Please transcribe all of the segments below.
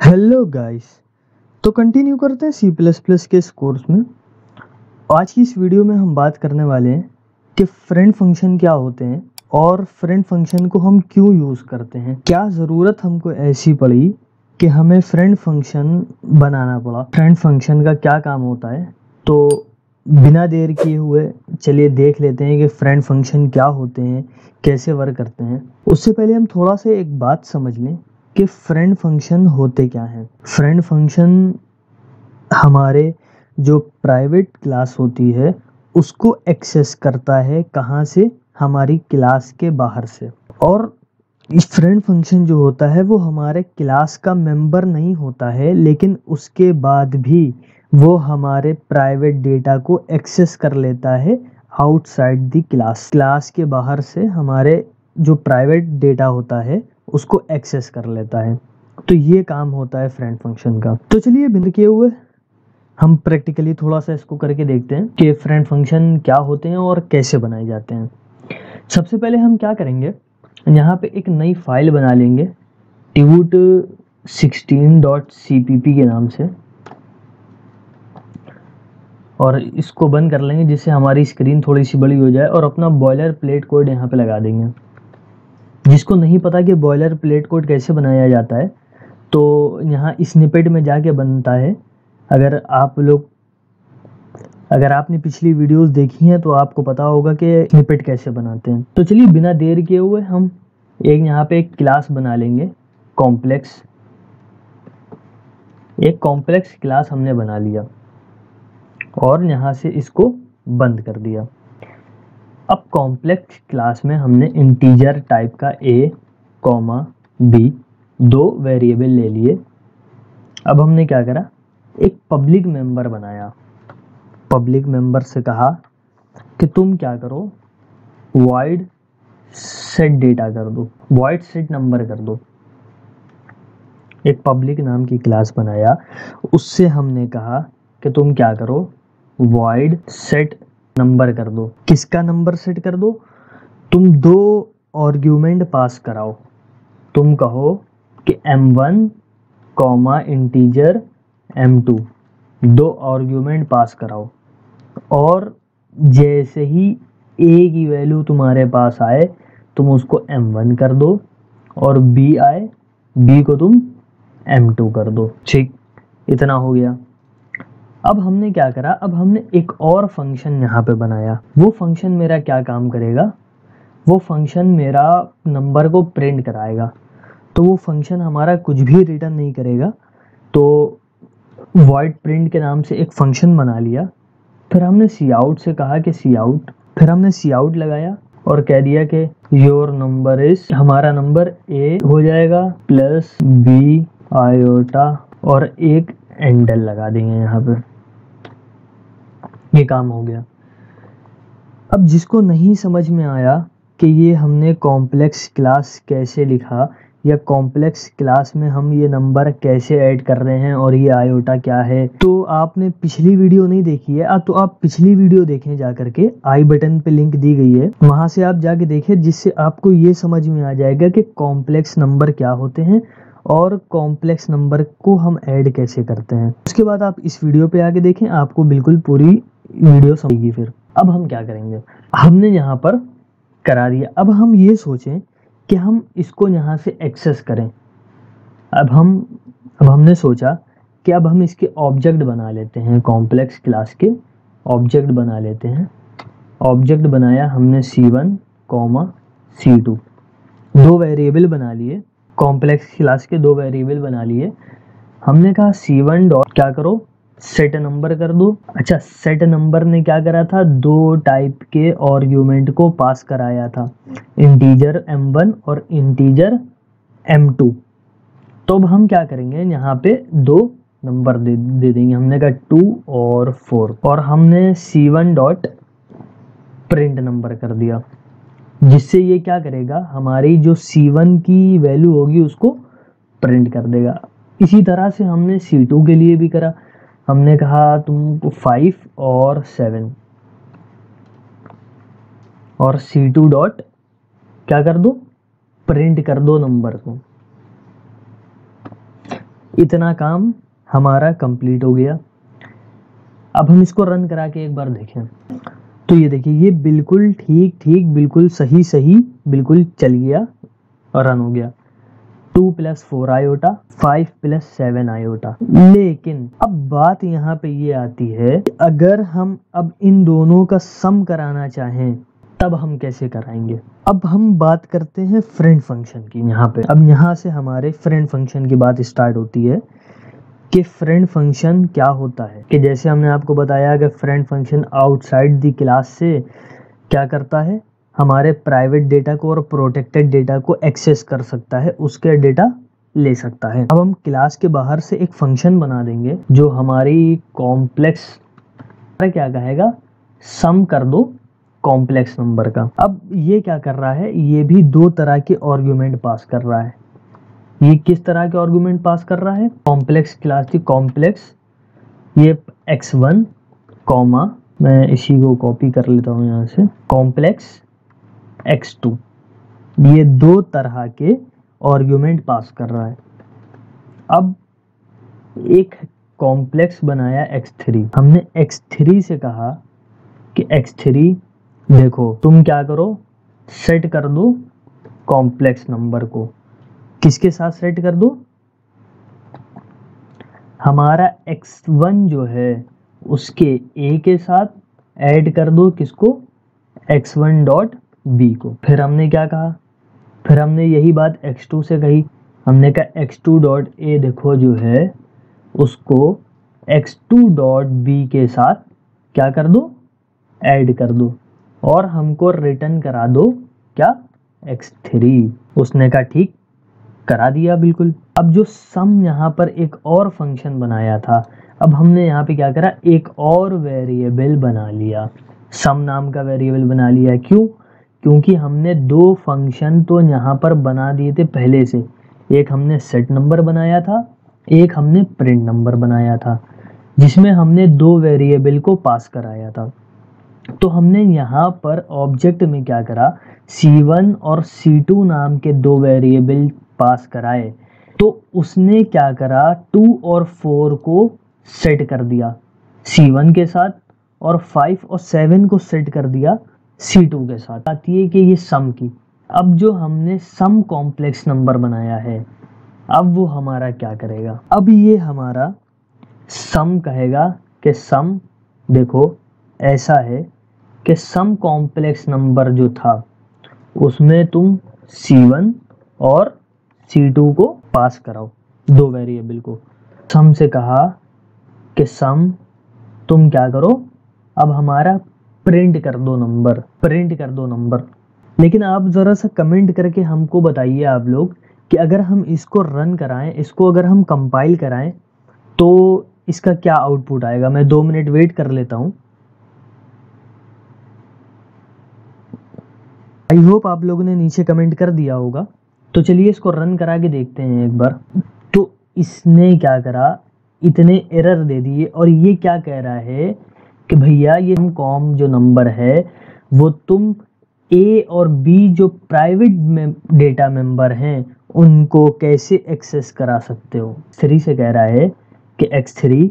Hello guys. तो continue करते हैं सी प्लस प्लस के इस कोर्स में। आज की इस वीडियो में हम बात करने वाले हैं कि फ्रेंड फंक्शन क्या होते हैं और फ्रेंड फंक्शन को हम क्यों यूज़ करते हैं। क्या ज़रूरत हमको ऐसी पड़ी कि हमें फ्रेंड फंक्शन बनाना पड़ा। फ्रेंड फंक्शन का क्या काम होता है, तो बिना देर किए हुए चलिए देख लेते हैं कि फ्रेंड फंक्शन क्या होते हैं, कैसे वर्क करते हैं। उससे पहले हम थोड़ा सा एक बात समझ लें कि फ्रेंड फंक्शन होते क्या हैं। फ्रेंड फंक्शन हमारे जो प्राइवेट क्लास होती है उसको एक्सेस करता है। कहाँ से? हमारी क्लास के बाहर से। और इस फ्रेंड फंक्शन जो होता है वो हमारे क्लास का मेंबर नहीं होता है, लेकिन उसके बाद भी वो हमारे प्राइवेट डेटा को एक्सेस कर लेता है आउटसाइड द क्लास। क्लास के बाहर से हमारे जो प्राइवेट डेटा होता है उसको एक्सेस कर लेता है। तो ये काम होता है फ्रेंड फंक्शन का। तो चलिए बिंद किए हुए हम प्रैक्टिकली थोड़ा सा इसको करके देखते हैं कि फ्रेंड फंक्शन क्या होते हैं और कैसे बनाए जाते हैं। सबसे पहले हम क्या करेंगे, यहाँ पे एक नई फाइल बना लेंगे tut16.cpp के नाम से, और इसको बंद कर लेंगे जिससे हमारी स्क्रीन थोड़ी सी बड़ी हो जाए, और अपना बॉयलर प्लेट कोड यहाँ पे लगा देंगे। जिसको नहीं पता कि बॉयलर प्लेट कोड कैसे बनाया जाता है, तो यहाँ स्निपेट में जाके बनता है। अगर आपने पिछली वीडियोस देखी हैं तो आपको पता होगा कि स्निपेट कैसे बनाते हैं। तो चलिए बिना देर किए हुए हम यहाँ पे एक क्लास बना लेंगे कॉम्प्लेक्स। एक कॉम्प्लेक्स क्लास हमने बना लिया और यहाँ से इसको बंद कर दिया। अब कॉम्प्लेक्स क्लास में हमने इंटीजर टाइप का a, b दो वेरिएबल ले लिए। अब हमने क्या करा, एक पब्लिक मेंबर बनाया। पब्लिक मेंबर से कहा कि तुम क्या करो, वॉइड सेट डेटा कर दो, वॉइड सेट नंबर कर दो। एक पब्लिक नाम की क्लास बनाया, उससे हमने कहा कि तुम क्या करो, वॉइड सेट नंबर कर दो। किसका नंबर सेट कर दो? तुम दो आर्ग्यूमेंट पास कराओ। तुम कहो कि m1 कॉमा इंटीजर m2 दो आर्ग्यूमेंट पास कराओ, और जैसे ही a की वैल्यू तुम्हारे पास आए तुम उसको m1 कर दो, और b आए b को तुम m2 कर दो। ठीक, इतना हो गया। अब हमने क्या करा, अब हमने एक और फंक्शन यहाँ पे बनाया। वो फंक्शन मेरा क्या काम करेगा, वो फंक्शन मेरा नंबर को प्रिंट कराएगा। तो वो फंक्शन हमारा कुछ भी रिटर्न नहीं करेगा। तो वॉइड प्रिंट के नाम से एक फंक्शन बना लिया। फिर हमने सी आउट से कहा कि सी आउट, फिर हमने सी आउट लगाया और कह दिया कि योर नंबर इज, हमारा नंबर ए हो जाएगा प्लस बी आयोटा, और एक एंडल लगा देंगे यहाँ पे। ये काम हो गया। अब जिसको नहीं समझ में आया कि ये हमने कॉम्प्लेक्स क्लास कैसे लिखा, या कॉम्प्लेक्स क्लास में हम ये नंबर कैसे ऐड कर रहे हैं और ये आयोटा क्या है, तो आपने पिछली वीडियो नहीं देखी है तो आप पिछली वीडियो देखें जा करके। आई बटन पे लिंक दी गई है, वहां से आप जाके देखें, जिससे आपको ये समझ में आ जाएगा कि कॉम्प्लेक्स नंबर क्या होते हैं और कॉम्प्लेक्स नंबर को हम ऐड कैसे करते हैं। उसके बाद आप इस वीडियो पे आके देखें, आपको बिल्कुल पूरी वीडियो समझेगी। फिर अब हम क्या करेंगे, हमने यहाँ पर करा दिया। अब हम ये सोचें कि हम इसको यहाँ से एक्सेस करें। अब हमने सोचा कि अब हम इसके ऑब्जेक्ट बना लेते हैं, कॉम्प्लेक्स क्लास के ऑब्जेक्ट बना लेते हैं। ऑब्जेक्ट बनाया हमने C1, C2 दो वेरिएबल बना लिए। कॉम्प्लेक्स क्लास के दो वेरिएबल बना लिए। हमने कहा C1 डॉट क्या करो, सेट नंबर कर दो। अच्छा, सेट नंबर ने क्या करा था, दो टाइप के आर्ग्यूमेंट को पास कराया था, इंटीजर m1 और इंटीजर m2। तो अब हम क्या करेंगे, यहाँ पे दो नंबर दे देंगे। हमने कहा 2 और 4, और हमने C1 डॉट प्रिंट नंबर कर दिया, जिससे ये क्या करेगा, हमारी जो C1 की वैल्यू होगी उसको प्रिंट कर देगा। इसी तरह से हमने C2 के लिए भी करा। हमने कहा तुमको 5 और 7, और C2 डॉट क्या कर दो, प्रिंट कर दो नंबर को। इतना काम हमारा कंप्लीट हो गया। अब हम इसको रन करा के एक बार देखें तो ये देखिए, ये बिल्कुल ठीक बिल्कुल सही बिल्कुल चल गया और रन हो गया। 2 + 4 आयोटा, 5 + 7 आयोटा। लेकिन अब बात यहाँ पे ये आती है, अगर हम अब इन दोनों का सम कराना चाहें तब हम कैसे कराएंगे। अब हम बात करते हैं फ्रेंड फंक्शन की। यहाँ पे अब यहाँ से हमारे फ्रेंड फंक्शन की बात स्टार्ट होती है कि फ्रेंड फंक्शन क्या होता है। कि जैसे हमने आपको बताया कि friend function outside the class से क्या करता है, हमारे प्राइवेट डेटा को और प्रोटेक्टेड डेटा को एक्सेस कर सकता है, उसके डेटा ले सकता है। अब हम क्लास के बाहर से एक फंक्शन बना देंगे जो हमारी कॉम्प्लेक्स क्या कहेगा, सम कर दो कॉम्प्लेक्स नंबर का। अब ये क्या कर रहा है, ये भी दो तरह के आर्गुमेंट पास कर रहा है। ये किस तरह के आर्गुमेंट पास कर रहा है, कॉम्प्लेक्स क्लास की कॉम्प्लेक्स, ये x1 कॉमा, मैं इसी को कॉपी कर लेता हूँ यहाँ से, कॉम्प्लेक्स x2, ये दो तरह के आर्गुमेंट पास कर रहा है। अब एक कॉम्प्लेक्स बनाया x3, हमने x3 से कहा कि x3 देखो तुम क्या करो, सेट कर दो कॉम्प्लेक्स नंबर को। किसके साथ सेट कर दो, हमारा x1 जो है उसके a के साथ ऐड कर दो, किसको, x1.b को। फिर हमने क्या कहा, फिर हमने यही बात x2 से कही, हमने कहा x2.a देखो जो है उसको x2.b के साथ क्या कर दो, ऐड कर दो, और हमको रिटर्न करा दो क्या, x3। उसने कहा ठीक, करा दिया बिल्कुल। अब जो सम यहाँ पर एक और फंक्शन बनाया था, अब हमने यहाँ पे क्या करा, एक और वेरिएबल बना लिया, सम नाम का वेरिएबल बना लिया। क्यों, क्योंकि हमने दो फंक्शन तो यहाँ पर बना दिए थे पहले से, एक हमने सेट नंबर बनाया था, एक हमने प्रिंट नंबर बनाया था, जिसमें हमने दो वेरिएबल को पास कराया था। तो हमने यहाँ पर ऑब्जेक्ट में क्या करा, C1 और C2 नाम के दो वेरिएबल पास कराए। तो उसने क्या करा, 2 और 4 को सेट कर दिया C1 के साथ, और 5 और 7 को सेट कर दिया C2 के साथ। आती है कि ये सम की। अब जो हमने सम कॉम्प्लेक्स नंबर बनाया है, अब वो हमारा क्या करेगा, अब ये हमारा सम कहेगा कि सम देखो ऐसा है कि सम कॉम्प्लेक्स नंबर जो था उसमें तुम C1 और C2 को पास कराओ, दो वेरिएबल को। सम से कहा कि सम तुम क्या करो, अब हमारा प्रिंट कर दो नंबर, प्रिंट कर दो नंबर। लेकिन आप ज़रा सा कमेंट करके हमको बताइए आप लोग कि अगर हम इसको रन कराएं, इसको अगर हम कंपाइल कराएं तो इसका क्या आउटपुट आएगा। मैं 2 मिनट वेट कर लेता हूं। आई होप आप लोगों ने नीचे कमेंट कर दिया होगा। तो चलिए इसको रन करा के देखते हैं एक बार। तो इसने क्या करा, इतने एरर दे दिए, और ये क्या कह रहा है कि भैया ये कॉम जो नंबर है वो तुम A और B जो प्राइवेट डेटा मेंबर हैं उनको कैसे एक्सेस करा सकते हो। 3 से कह रहा है कि x3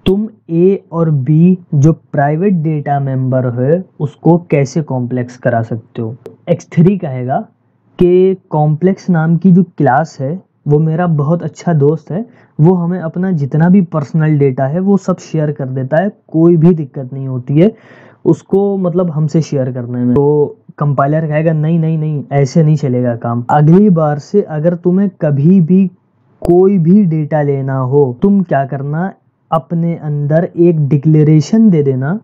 तुम A और B जो प्राइवेट डेटा मेंबर है उसको कैसे कॉम्प्लेक्स करा सकते हो। x3 कहेगा कि कॉम्प्लेक्स नाम की जो क्लास है वो मेरा बहुत अच्छा दोस्त है, वो हमें अपना जितना भी पर्सनल डेटा है वो सब शेयर कर देता है, कोई भी दिक्कत नहीं होती है उसको, मतलब हमसे शेयर करने में। तो कंपाइलर कहेगा नहीं नहीं नहीं, ऐसे नहीं चलेगा काम। अगली बार से अगर तुम्हें कभी भी कोई भी डेटा लेना हो, तुम क्या करना, अपने अंदर एक डिक्लेरेशन दे देना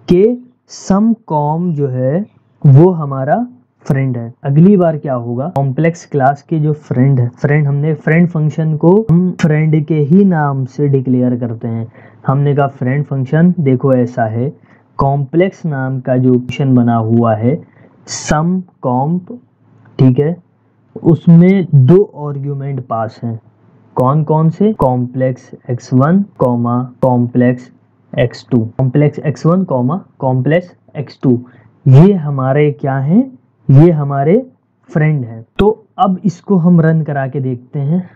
कि सम कॉम जो है वो हमारा फ्रेंड है। अगली बार क्या होगा, कॉम्प्लेक्स क्लास के जो फ्रेंड है, फ्रेंड हमने फ्रेंड फंक्शन को हम फ्रेंड के ही नाम से डिक्लेयर करते हैं। हमने कहा फ्रेंड फंक्शन देखो ऐसा है, कॉम्प्लेक्स नाम का जो फंक्शन बना हुआ है सम कॉम्प, ठीक है, उसमें दो आर्गुमेंट पास हैं। कौन कौन से, complex x1 comma complex x2, complex x1 comma complex x2, ये हमारे क्या हैं, ये हमारे फ्रेंड हैं। तो अब इसको हम रन करा के देखते हैं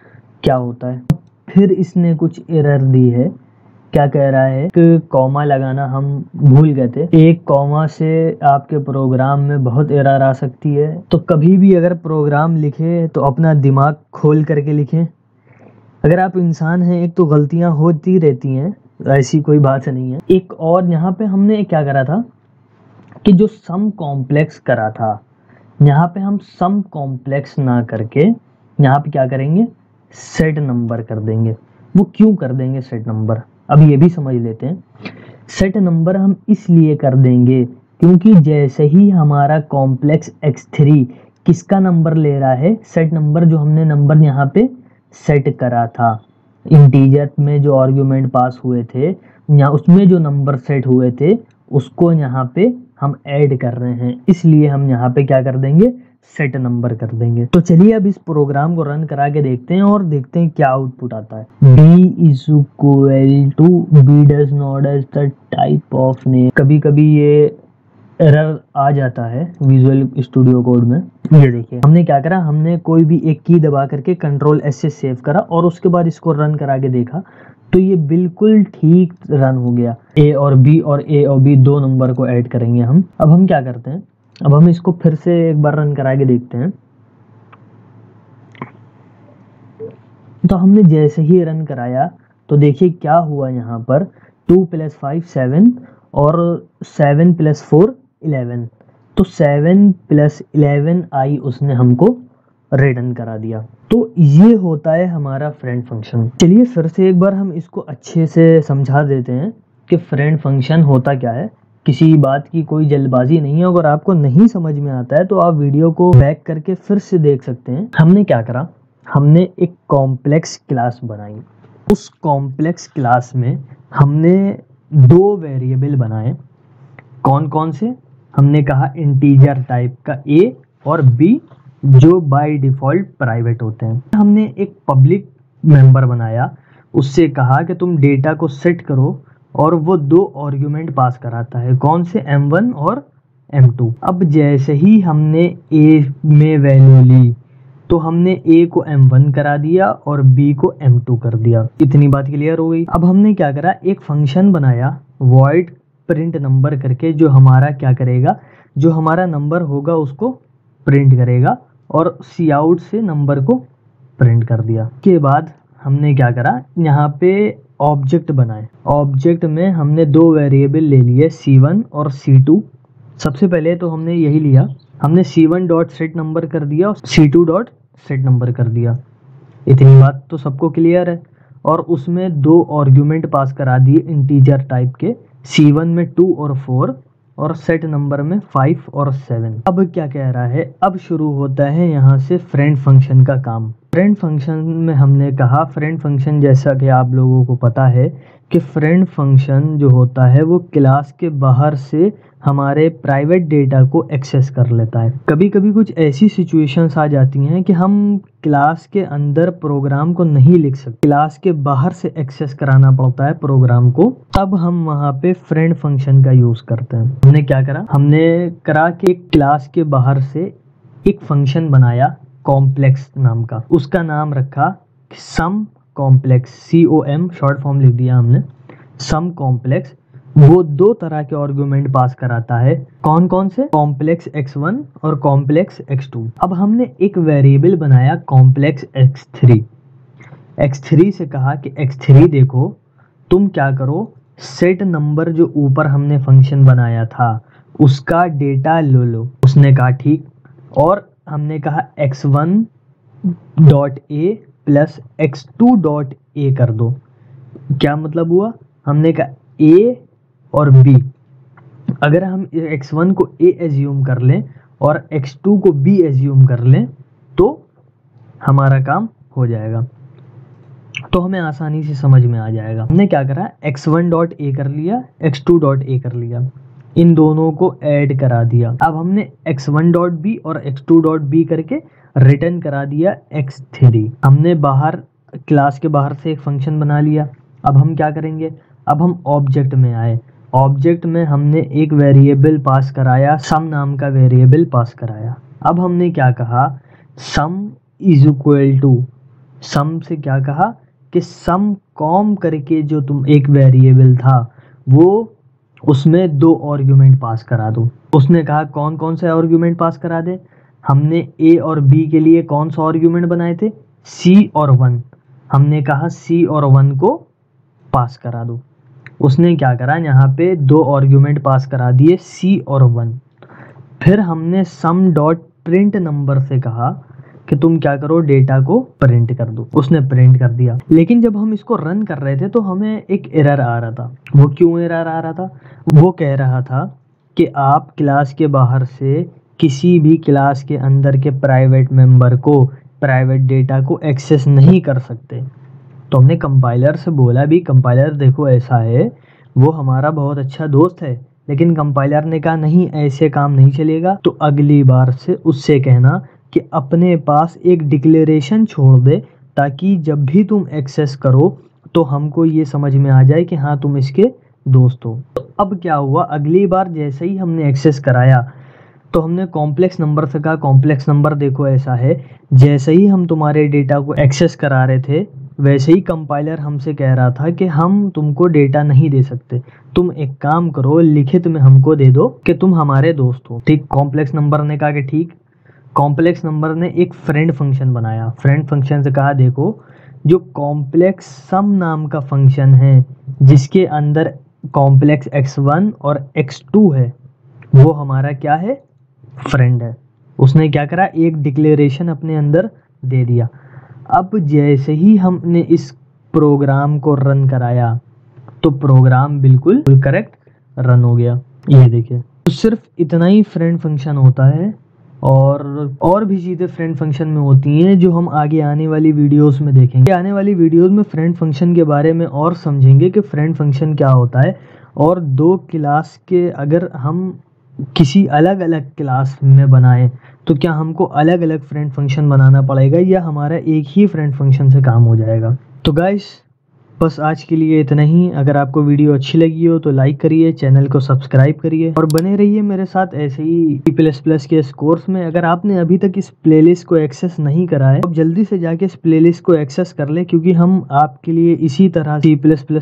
क्या होता है। फिर इसने कुछ एरर दी है। क्या कह रहा है कि कॉमा लगाना हम भूल गए थे। एक कॉमा से आपके प्रोग्राम में बहुत एरर आ सकती है, तो कभी भी अगर प्रोग्राम लिखे तो अपना दिमाग खोल करके लिखें। अगर आप इंसान हैं, एक तो गलतियां होती रहती हैं, ऐसी कोई बात नहीं है। एक और यहाँ पे हमने क्या करा था कि जो सम कॉम्प्लेक्स करा था, यहाँ पे हम सम कॉम्प्लेक्स ना करके यहाँ पे क्या करेंगे, सेट नंबर कर देंगे। वो क्यों कर देंगे सेट नंबर, अब ये भी समझ लेते हैं। सेट नंबर हम इसलिए कर देंगे क्योंकि जैसे ही हमारा कॉम्प्लेक्स x3 किसका नंबर ले रहा है, सेट नंबर, जो हमने नंबर यहाँ पे सेट करा था इंटीजर में, जो आर्गुमेंट पास हुए थे यहाँ, उसमें जो नंबर सेट हुए थे उसको यहाँ पे हम ऐड कर रहे हैं, इसलिए हम यहाँ पे क्या कर देंगे, सेट नंबर कर देंगे। तो चलिए अब इस प्रोग्राम को रन करा के देखते हैं और देखते हैं क्या आउटपुट आता है। b is equal to b does not as the type of name. कभी कभी ये एरर आ जाता है विजुअल स्टूडियो कोड में। ये देखिए हमने क्या करा, हमने कोई भी एक की दबा करके कंट्रोल एस से सेव करा और उसके बाद इसको रन करा के देखा तो ये बिल्कुल ठीक रन हो गया। ए और बी दो नंबर को ऐड करेंगे हम। अब हम क्या करते हैं, अब हम इसको फिर से एक बार रन करा के देखते हैं। तो हमने जैसे ही रन कराया तो देखिए क्या हुआ, यहाँ पर 2 + 5 7 और 7 + 4 11, तो 7 + 11 आई उसने हमको रिटर्न करा दिया। तो ये होता है हमारा फ्रेंड फंक्शन। चलिए फिर से एक बार हम इसको अच्छे से समझा देते हैं कि फ्रेंड फंक्शन होता क्या है। किसी बात की कोई जल्दबाजी नहीं है, अगर आपको नहीं समझ में आता है तो आप वीडियो को बैक करके फिर से देख सकते हैं। हमने क्या करा, हमने एक कॉम्प्लेक्स क्लास बनाई। उस कॉम्प्लेक्स क्लास में हमने 2 वेरिएबल बनाए। कौन कौन से, हमने कहा इंटीजर टाइप का a और b, जो बाय डिफॉल्ट प्राइवेट होते हैं। हमने एक पब्लिक मेंबर बनाया, उससे कहा कि तुम डेटा को सेट करो और वो 2 आर्गुमेंट पास कराता है। कौन से, m1 और m2। अब जैसे ही हमने a में वैल्यू ली तो हमने a को m1 करा दिया और b को m2 कर दिया। इतनी बात क्लियर हो गई। अब हमने क्या करा, एक फंक्शन बनाया void प्रिंट नंबर करके, जो हमारा क्या करेगा, जो हमारा नंबर होगा उसको प्रिंट करेगा और काउट से नंबर को प्रिंट कर दिया। के बाद हमने क्या करा, यहाँ पे ऑब्जेक्ट बनाए। ऑब्जेक्ट में हमने 2 वेरिएबल ले लिए, c1 और c2। सबसे पहले तो हमने यही लिया, हमने c1 डॉट सेट नंबर कर दिया और c2 डॉट सेट नंबर कर दिया। इतनी बात तो सबको क्लियर है। और उसमें 2 आर्गुमेंट पास करा दिए इंटीजर टाइप के, c1 में 2 और 4 और सेट नंबर में 5 और 7। अब क्या कह रहा है, अब शुरू होता है यहाँ से फ्रेंड फंक्शन का काम। फ्रेंड फंक्शन में हमने कहा, फ्रेंड फंक्शन जैसा कि आप लोगों को पता है कि फ्रेंड फंक्शन जो होता है वो क्लास के बाहर से हमारे प्राइवेट डेटा को एक्सेस कर लेता है। कभी कभी कुछ ऐसी सिचुएशंस आ जाती हैं कि हम क्लास के अंदर प्रोग्राम को नहीं लिख सकते, क्लास के बाहर से एक्सेस कराना पड़ता है प्रोग्राम को, तब हम वहाँ पे फ्रेंड फंक्शन का यूज करते हैं। हमने क्या करा, हमने करा कि एक क्लास के बाहर से एक फंक्शन बनाया कॉम्प्लेक्स नाम का, उसका नाम रखा सम कॉम्प्लेक्स, COM शॉर्ट फॉर्म लिख दिया हमने, सम कॉम्प्लेक्स। वो 2 तरह के आर्गुमेंट पास कराता है। कौन कौन से, कॉम्प्लेक्स x1 और कॉम्प्लेक्स x2। अब हमने एक वेरिएबल बनाया कॉम्प्लेक्स x3। x3 से कहा कि x3 देखो तुम क्या करो, सेट नंबर जो ऊपर हमने फंक्शन बनाया था उसका डेटा ले लो। उसने कहा ठीक, और हमने कहा x1 dot a plus x2 dot a कर दो। क्या मतलब हुआ, हमने कहा a और b, अगर हम x1 को a एज्यूम कर लें और x2 को b एज्यूम कर लें तो हमारा काम हो जाएगा, तो हमें आसानी से समझ में आ जाएगा। हमने क्या करा, x1 डॉट a कर लिया, x2 डॉट a कर लिया, इन दोनों को ऐड करा दिया। अब हमने x1 डॉट b और x2 डॉट b करके रिटर्न करा दिया x3। हमने बाहर क्लास के बाहर से एक फंक्शन बना लिया। अब हम क्या करेंगे, अब हम ऑब्जेक्ट में आए। ऑब्जेक्ट में हमने एक वेरिएबल पास कराया, सम नाम का वेरिएबल पास कराया। अब हमने क्या कहा, सम इज इक्वल टू, सम से क्या कहा कि सम कॉम करके जो तुम एक वेरिएबल था वो उसमें 2 आर्ग्यूमेंट पास करा दो। उसने कहा कौन कौन से आर्ग्यूमेंट पास करा दे। हमने ए और बी के लिए कौन सा आर्ग्यूमेंट बनाए थे, सी और 1। हमने कहा सी और 1 को पास करा दो। उसने क्या करा, यहाँ पे 2 आर्ग्यूमेंट पास करा दिए, सी और 1। फिर हमने सम डॉट प्रिंट नंबर से कहा कि तुम क्या करो, डेटा को प्रिंट कर दो। उसने प्रिंट कर दिया। लेकिन जब हम इसको रन कर रहे थे तो हमें एक एरर आ रहा था। वो क्यों एरर आ रहा था, वो कह रहा था कि आप क्लास के बाहर से किसी भी क्लास के अंदर के प्राइवेट मेंबर को, प्राइवेट डेटा को एक्सेस नहीं कर सकते। तो हमने कंपाइलर से बोला भी, कंपाइलर देखो ऐसा है, वो हमारा बहुत अच्छा दोस्त है, लेकिन कंपाइलर ने कहा नहीं ऐसे काम नहीं चलेगा। तो अगली बार से उससे कहना कि अपने पास एक डिक्लेरेशन छोड़ दे, ताकि जब भी तुम एक्सेस करो तो हमको ये समझ में आ जाए कि हाँ तुम इसके दोस्त हो। तो अब क्या हुआ, अगली बार जैसे ही हमने एक्सेस कराया तो हमने कॉम्प्लेक्स नंबर से कहा कॉम्प्लेक्स नंबर देखो ऐसा है, जैसे ही हम तुम्हारे डेटा को एक्सेस करा रहे थे वैसे ही कंपाइलर हमसे कह रहा था कि हम तुमको डेटा नहीं दे सकते, तुम एक काम करो लिखित में हमको दे दो कि तुम हमारे दोस्त हो। ठीक, कॉम्प्लेक्स नंबर ने कहा कि ठीक। कॉम्प्लेक्स नंबर ने एक फ्रेंड फंक्शन बनाया। फ्रेंड फंक्शन से कहा देखो जो कॉम्प्लेक्स सम नाम का फंक्शन है जिसके अंदर कॉम्प्लेक्स x1 और x2 है, वो हमारा क्या है, फ्रेंड है। उसने क्या करा, एक डिक्लेरेशन अपने अंदर दे दिया। अब जैसे ही हमने इस प्रोग्राम को रन कराया तो प्रोग्राम बिल्कुल करेक्ट रन हो गया। ये देखिए, तो सिर्फ इतना ही फ्रेंड फंक्शन होता है, और भी चीज़ें फ्रेंड फंक्शन में होती हैं जो हम आगे आने वाली वीडियोस में देखेंगे। आने वाली वीडियोस में फ्रेंड फंक्शन के बारे में और समझेंगे कि फ्रेंड फंक्शन क्या होता है, और 2 क्लास के अगर हम किसी अलग अलग क्लास में बनाएं तो क्या हमको अलग अलग फ्रेंड फंक्शन बनाना पड़ेगा या हमारा एक ही फ्रेंड फंक्शन से काम हो जाएगा। तो गाइस बस आज के लिए इतना ही। अगर आपको वीडियो अच्छी लगी हो तो लाइक करिए, चैनल को सब्सक्राइब करिए और बने रहिए मेरे साथ ऐसे ही C++ के इस कोर्स में। अगर आपने अभी तक इस प्लेलिस्ट को एक्सेस नहीं करा है तो जल्दी से जाके इस प्लेलिस्ट को एक्सेस कर ले, क्योंकि हम आपके लिए इसी तरह C++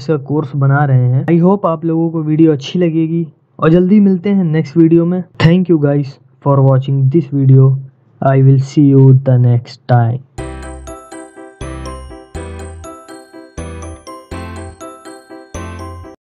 का कोर्स बना रहे हैं। आई होप आप लोगों को वीडियो अच्छी लगेगी और जल्दी मिलते हैं नेक्स्ट वीडियो में। Thank you guys for watching this video. I will see you the next time.